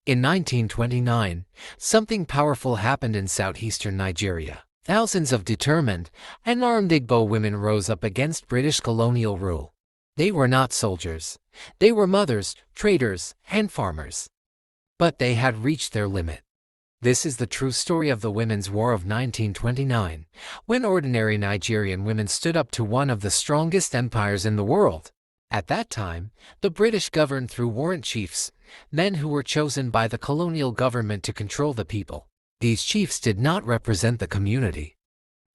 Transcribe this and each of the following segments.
In 1929, something powerful happened in southeastern Nigeria. Thousands of determined and armed Igbo women rose up against British colonial rule. They were not soldiers. They were mothers, traders, and farmers. But they had reached their limit. This is the true story of the Women's War of 1929, when ordinary Nigerian women stood up to one of the strongest empires in the world. At that time, the British governed through warrant chiefs, men who were chosen by the colonial government to control the people. These chiefs did not represent the community.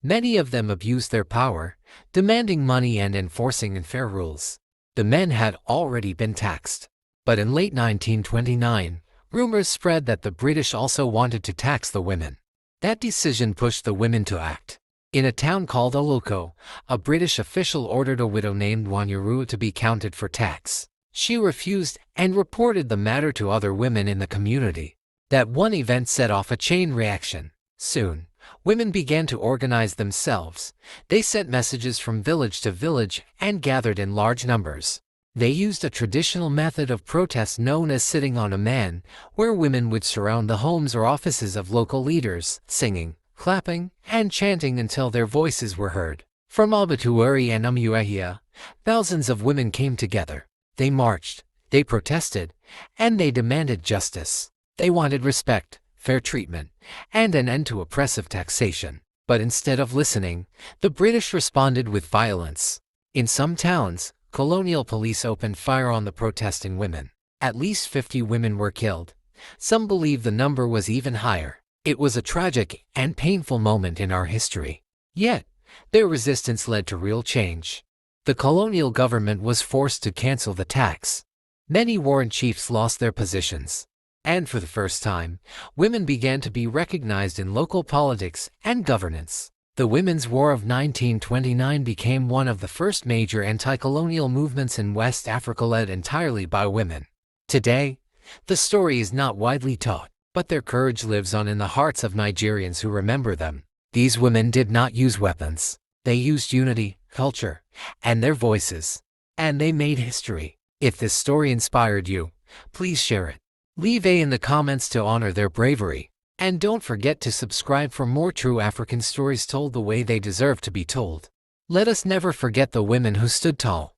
Many of them abused their power, demanding money and enforcing unfair rules. The men had already been taxed. But in late 1929, rumors spread that the British also wanted to tax the women. That decision pushed the women to act. In a town called Oloko, a British official ordered a widow named Wanyaru to be counted for tax. She refused and reported the matter to other women in the community. That one event set off a chain reaction. Soon, women began to organize themselves. They sent messages from village to village and gathered in large numbers. They used a traditional method of protest known as sitting on a man, where women would surround the homes or offices of local leaders, singing, clapping, and chanting until their voices were heard. From Abatuari and Umuahia, thousands of women came together. They marched, they protested, and they demanded justice. They wanted respect, fair treatment, and an end to oppressive taxation. But instead of listening, the British responded with violence. In some towns, colonial police opened fire on the protesting women. At least 50 women were killed. Some believe the number was even higher. It was a tragic and painful moment in our history. Yet, their resistance led to real change. The colonial government was forced to cancel the tax. Many warrant chiefs lost their positions. And for the first time, women began to be recognized in local politics and governance. The Women's War of 1929 became one of the first major anti-colonial movements in West Africa led entirely by women. Today, the story is not widely taught, but their courage lives on in the hearts of Nigerians who remember them. These women did not use weapons. They used unity, culture, and their voices. And they made history. If this story inspired you, please share it. Leave A in the comments to honor their bravery. And don't forget to subscribe for more true African stories told the way they deserve to be told. Let us never forget the women who stood tall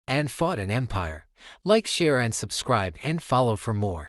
and fought an empire. Like, share, and subscribe and follow for more.